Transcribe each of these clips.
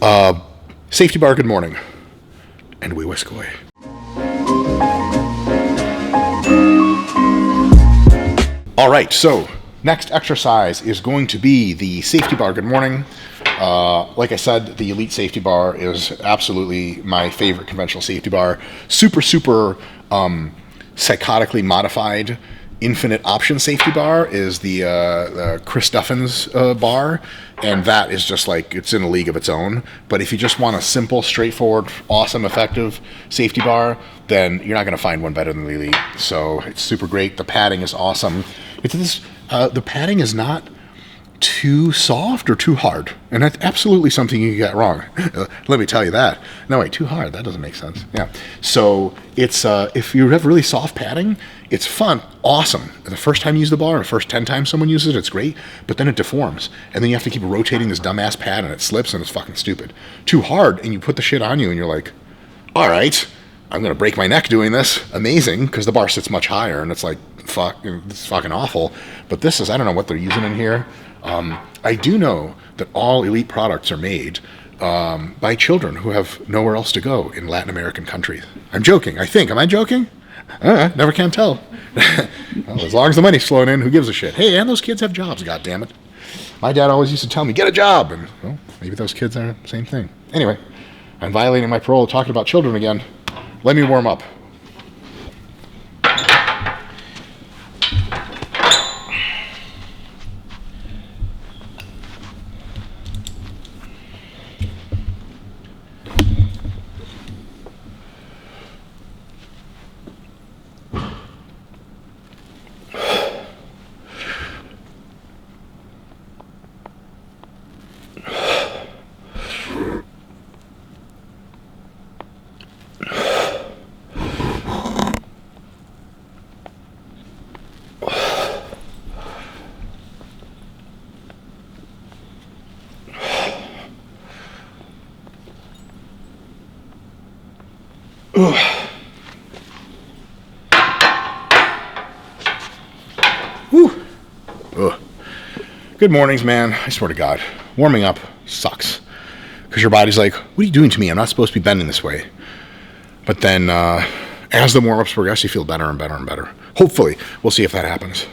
Safety bar, good morning. And we whisk away. All right, so next exercise is going to be the safety bar, good morning. Like I said, the Elite safety bar is absolutely my favorite conventional safety bar. Super psychotically modified infinite option safety bar is the Chris Duffins bar, and that is just like, it's in a league of its own. But if you just want a simple, straightforward, awesome, effective safety bar, then you're not going to find one better than the Elite. So it's super great. The padding is awesome. The padding is not too soft or too hard, and that's absolutely something you get wrong. Let me tell you that. No, wait, too hard, that doesn't make sense. Yeah, so it's if you have really soft padding, it's fun, awesome. The first time you use the bar, the first 10 times someone uses it, it's great, but then it deforms, and then you have to keep rotating this dumbass pad, and it slips, and it's fucking stupid. Too hard, and you put the shit on you, and you're like, all right, I'm gonna break my neck doing this. Amazing, because the bar sits much higher, and it's like, fuck, it's fucking awful. But this is, I don't know what they're using in here. I do know that all Elite products are made by children who have nowhere else to go in Latin American countries. I'm joking, I think. Am I joking? Never can tell. Well, as long as the money's flowing in, who gives a shit? Hey, and those kids have jobs, goddammit. My dad always used to tell me, get a job. And, well, maybe those kids are the same thing. Anyway, I'm violating my parole talking about children again. Let me warm up. Good mornings, man. I swear to God, warming up sucks. Because your body's like, what are you doing to me? I'm not supposed to be bending this way. But then, as the warm-ups progress, you feel better and better and better. Hopefully. We'll see if that happens.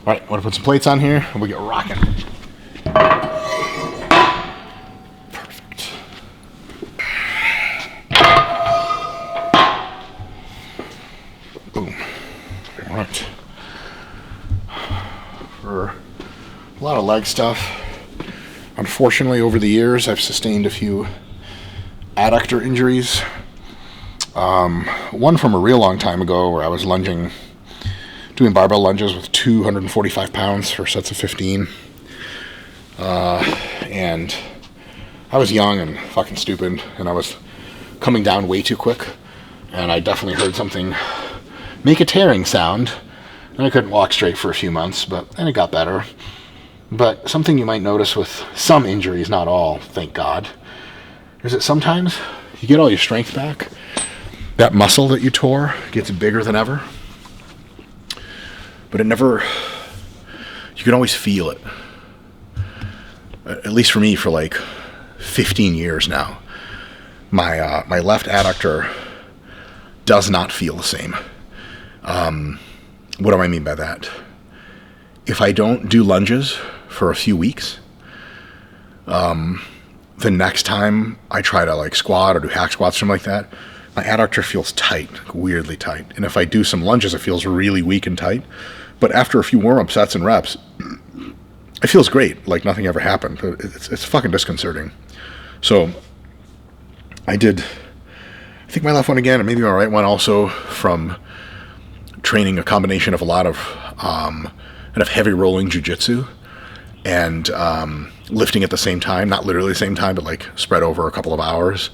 All right, want to put some plates on here, and we get rocking. Perfect. Boom. All right. For a lot of leg stuff. Unfortunately, over the years, I've sustained a few adductor injuries. One from a real long time ago where I was doing barbell lunges with 245 pounds for sets of 15. And I was young and fucking stupid, and I was coming down way too quick. And I definitely heard something make a tearing sound. And I couldn't walk straight for a few months, then it got better. But something you might notice with some injuries, not all, thank God, is that sometimes you get all your strength back. That muscle that you tore gets bigger than ever. But you can always feel it. At least for me, for like 15 years now. My left adductor does not feel the same. What do I mean by that? If I don't do lunges for a few weeks, the next time I try to like squat or do hack squats, something like that, my adductor feels tight, like weirdly tight. And if I do some lunges, it feels really weak and tight. But after a few warm-up sets and reps, it feels great, like nothing ever happened. It's fucking disconcerting. So I think my left one again, and maybe my right one also, from training a combination of a lot of heavy rolling jiu-jitsu and lifting at the same time, not literally the same time, but like spread over a couple of hours.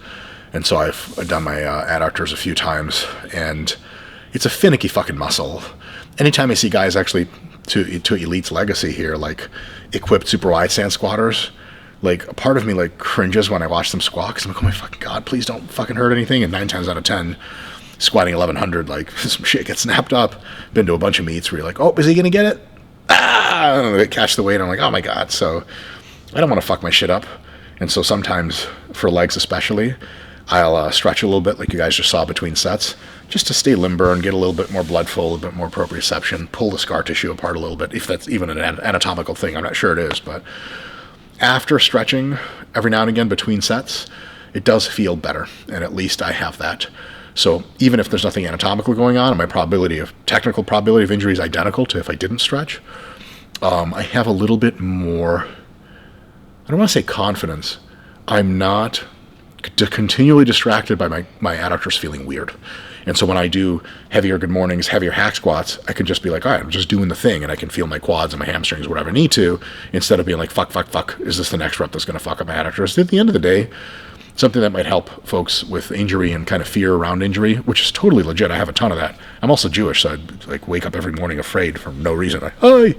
And so I've done my adductors a few times, and it's a finicky fucking muscle. Anytime I see guys actually, to Elite's legacy here, like equipped super wide stand squatters, like a part of me like cringes when I watch them squat, because I'm like, oh my fucking God, please don't fucking hurt anything. And 9 times out of 10, squatting 1100, like some shit gets snapped up. Been to a bunch of meets where you're like, oh, is he gonna get it? They catch the weight. I'm like, oh my God. So I don't want to fuck my shit up. And so sometimes, for legs especially, I'll stretch a little bit, like you guys just saw between sets, just to stay limber and get a little bit more blood flow, a little bit more proprioception, pull the scar tissue apart a little bit, if that's even an anatomical thing. I'm not sure it is, but after stretching every now and again between sets, it does feel better, and at least I have that. So even if there's nothing anatomical going on, and my technical probability of injury is identical to if I didn't stretch, I have a little bit more, I don't want to say confidence. I'm not continually distracted by my adductors feeling weird. And so when I do heavier good mornings, heavier hack squats, I can just be like, all right, I'm just doing the thing, and I can feel my quads and my hamstrings, whatever I need to, instead of being like, fuck, is this the next rep that's going to fuck up my adductors? At the end of the day, something that might help folks with injury and kind of fear around injury, which is totally legit. I have a ton of that. I'm also Jewish, so I'd like wake up every morning afraid for no reason. Like, hi.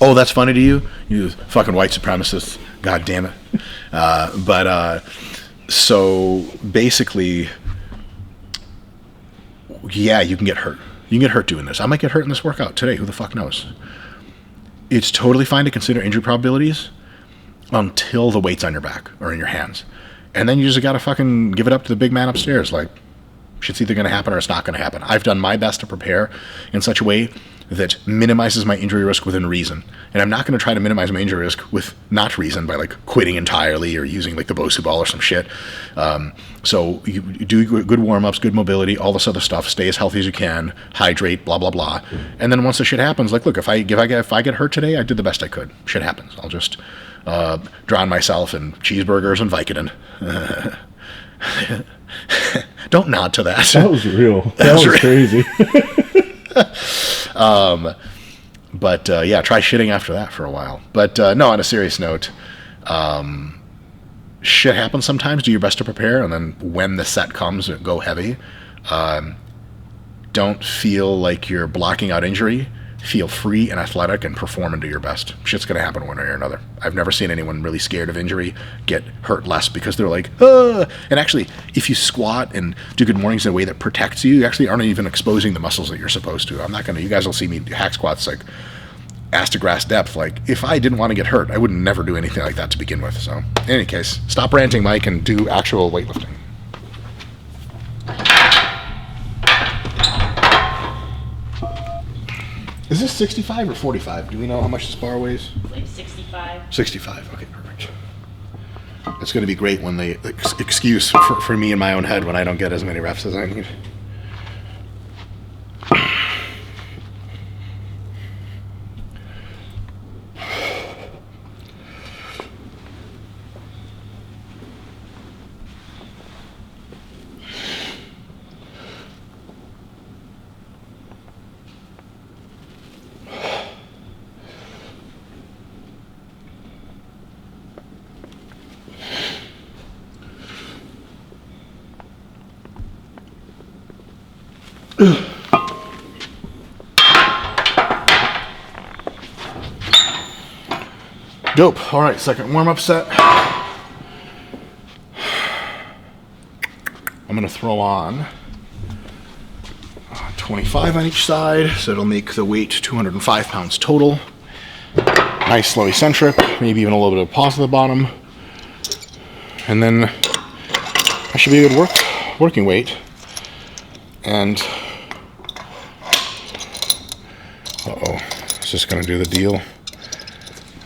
Oh, that's funny to you? You fucking white supremacists. God damn it. So basically, yeah, you can get hurt. You can get hurt doing this. I might get hurt in this workout today. Who the fuck knows? It's totally fine to consider injury probabilities until the weight's on your back or in your hands. And then you just gotta fucking give it up to the big man upstairs. Like, shit's either gonna happen or it's not gonna happen. I've done my best to prepare in such a way that minimizes my injury risk within reason. And I'm not gonna try to minimize my injury risk with not reason by like quitting entirely or using like the Bosu ball or some shit. So you do good warm-ups, good mobility, all this other stuff, stay as healthy as you can, hydrate, blah, blah, blah. And then once the shit happens, like, look, if I get hurt today, I did the best I could. Shit happens. I'll just drown myself in cheeseburgers and Vicodin. Don't nod to that. That was real. That was crazy. Yeah, try shitting after that for a while. But no, on a serious note, shit happens sometimes. Do your best to prepare, and then when the set comes, go heavy. Don't feel like you're blocking out injury. Feel free and athletic and perform and do your best. Shit's going to happen one way or another. I've never seen anyone really scared of injury get hurt less because they're like, ah. And actually, if you squat and do good mornings in a way that protects you, you actually aren't even exposing the muscles that you're supposed to. I'm not going to, you guys will see me hack squats like ass to grass depth. Like, if I didn't want to get hurt, I would never do anything like that to begin with. So, in any case, stop ranting, Mike, and do actual weightlifting. Is this 65 or 45? Do we know how much this bar weighs? Like 65. 65, okay, perfect. It's going to be great when they excuse for me in my own head when I don't get as many reps as I need. Dope. All right, second warm-up set. I'm going to throw on 25 on each side, so it'll make the weight 205 pounds total. Nice slow eccentric, maybe even a little bit of pause at the bottom. And then that should be a good working weight. And is this going to do the deal?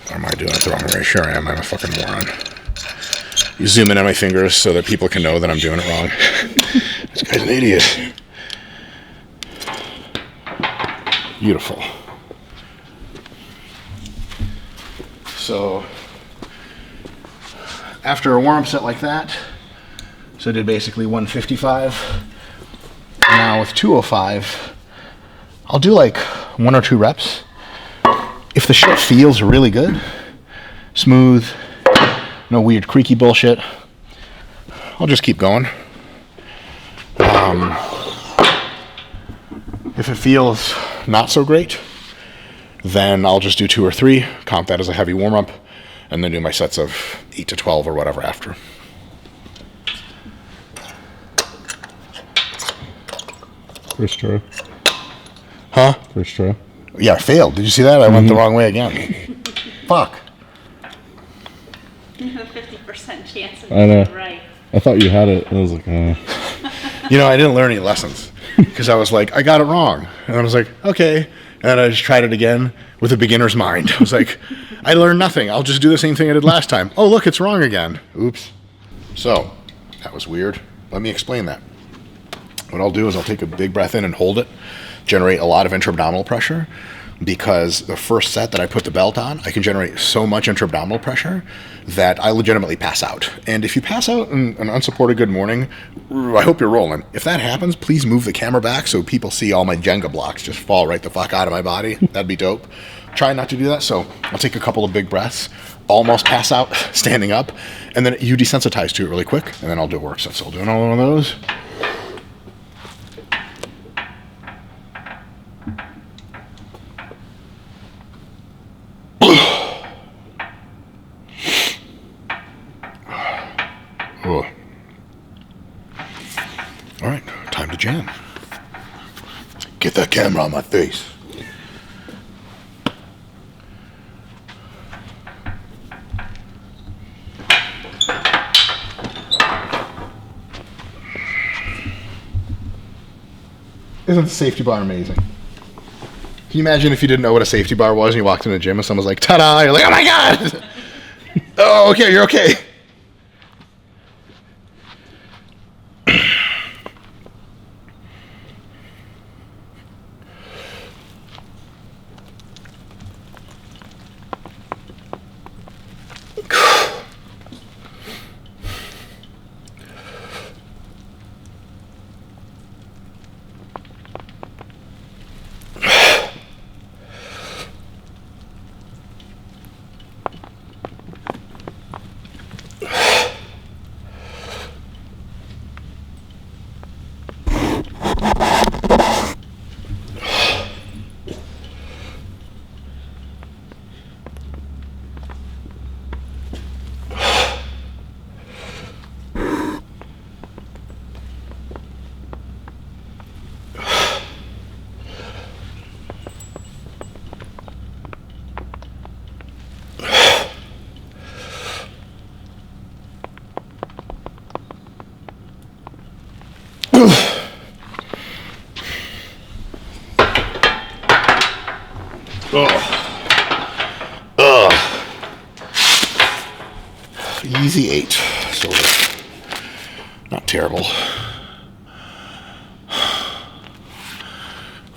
Or am I doing it the wrong way? Sure I am. I'm a fucking moron. You zoom in on my fingers so that people can know that I'm doing it wrong. This guy's an idiot. Beautiful. So, after a warm-up set like that, so I did basically 155. Now with 205, I'll do like 1 or 2 reps. If the shit feels really good, smooth, no weird creaky bullshit, I'll just keep going. If it feels not so great, then I'll just do 2 or 3, count that as a heavy warm-up, and then do my sets of 8 to 12 or whatever after. First try. Huh? First try. Yeah, I failed. Did you see that? I went the wrong way again. Fuck. You have a 50% chance of I know. being right. I thought you had it. I was like, You know, I didn't learn any lessons because I was like, I got it wrong. And I was like, okay. And then I just tried it again with a beginner's mind. I was like, I learned nothing. I'll just do the same thing I did last time. Oh, look, it's wrong again. Oops. So, that was weird. Let me explain that. What I'll do is I'll take a big breath in and hold it, generate a lot of intra-abdominal pressure, because the first set that I put the belt on, I can generate so much intra-abdominal pressure that I legitimately pass out. And if you pass out in an unsupported good morning, I hope you're rolling. If that happens, please move the camera back so people see all my Jenga blocks just fall right the fuck out of my body. That'd be dope. Try not to do that, so I'll take a couple of big breaths, almost pass out standing up, and then you desensitize to it really quick, and then I'll do a work set. So I'll do another one of those. Oh. All right, time to jam. Get that camera on my face. Isn't the safety bar amazing? Can you imagine if you didn't know what a safety bar was and you walked in the gym and someone was like, ta-da, you're like, oh my God. Oh, okay, you're okay. Easy 8, sort of. Not terrible.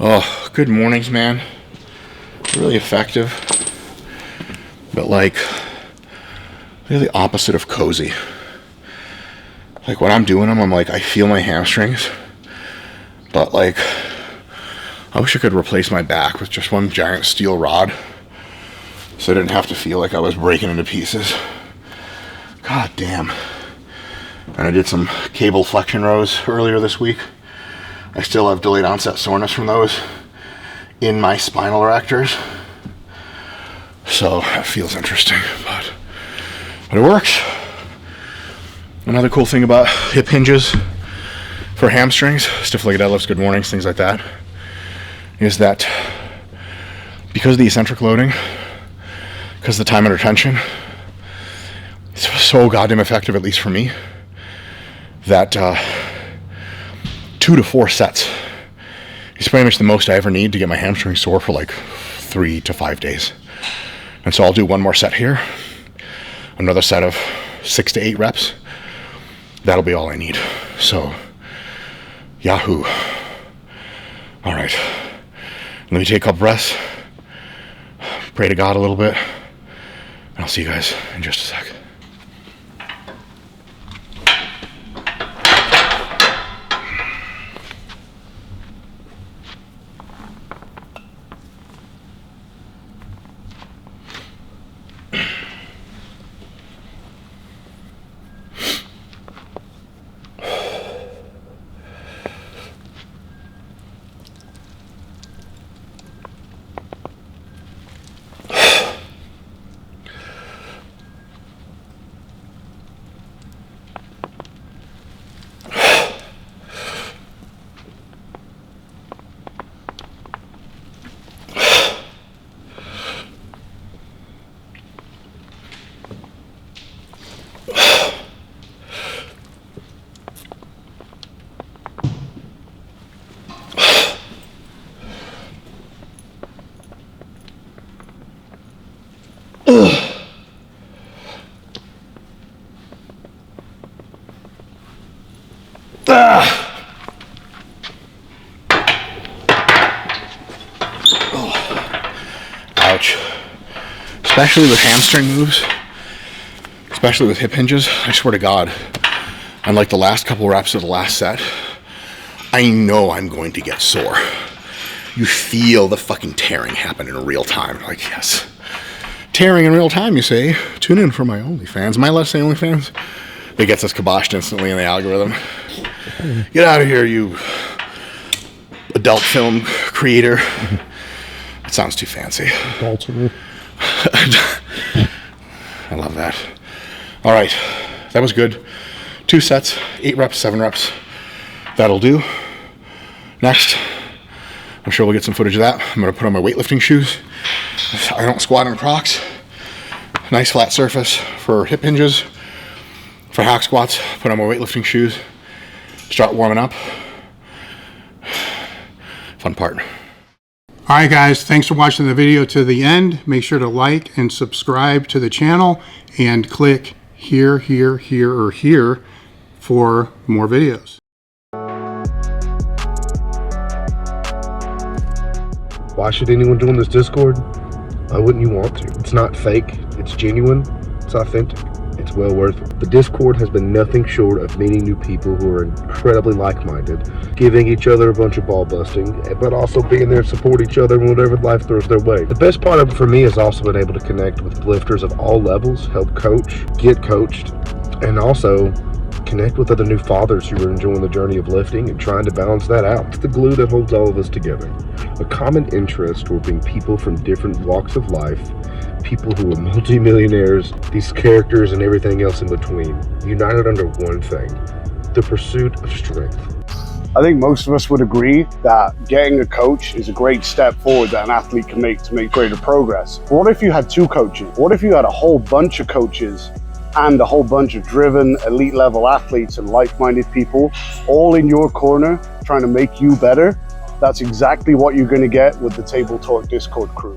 Oh, good mornings, man. Really effective. But like, they're the opposite of cozy. Like when I'm doing them, I'm like, I feel my hamstrings. But like, I wish I could replace my back with just one giant steel rod, so I didn't have to feel like I was breaking into pieces. God damn. And I did some cable flexion rows earlier this week. I still have delayed onset soreness from those in my spinal erectors. So that feels interesting, but it works. Another cool thing about hip hinges for hamstrings, stiff legged deadlifts, good mornings, things like that, is that because of the eccentric loading, because of the time under tension, it's so goddamn effective, at least for me, that 2 to 4 sets is pretty much the most I ever need to get my hamstring sore for like 3 to 5 days. And so I'll do one more set here, another set of 6 to 8 reps. That'll be all I need. So, yahoo. All right. Let me take a couple breaths, pray to God a little bit, and I'll see you guys in just a sec. Ouch. Especially with hamstring moves, especially with hip hinges, I swear to God, on like the last couple reps of the last set, I know I'm going to get sore. You feel the fucking tearing happen in real time. Like, yes. Tearing in real time, you say? Tune in for my OnlyFans. My Let's Say OnlyFans. It gets us kiboshed instantly in the algorithm. Get out of here, you adult film creator. It sounds too fancy. Adultery. I love that. All right, that was good. 2 sets, 8 reps, 7 reps. That'll do. Next, I'm sure we'll get some footage of that. I'm gonna put on my weightlifting shoes. I don't squat in Crocs. Nice flat surface for hip hinges. For hack squats, put on my weightlifting shoes. Start warming up. Fun part. All right, guys, thanks for watching the video to the end. Make sure to like and subscribe to the channel and click here, here, here, or here for more videos. Why should anyone join this Discord? Why wouldn't you want to? It's not fake, it's genuine, it's authentic, it's well worth it. The Discord has been nothing short of meeting new people who are incredibly like-minded, giving each other a bunch of ball busting, but also being there to support each other in whatever life throws their way. The best part of it for me has also been able to connect with lifters of all levels, help coach, get coached, and also connect with other new fathers who are enjoying the journey of lifting and trying to balance that out. It's the glue that holds all of us together. A common interest will bring people from different walks of life, people who are multi-millionaires, these characters and everything else in between, united under one thing, the pursuit of strength. I think most of us would agree that getting a coach is a great step forward that an athlete can make to make greater progress. But what if you had 2 coaches? What if you had a whole bunch of coaches and a whole bunch of driven elite level athletes and like-minded people all in your corner trying to make you better? That's exactly what you're going to get with the Table Talk Discord crew.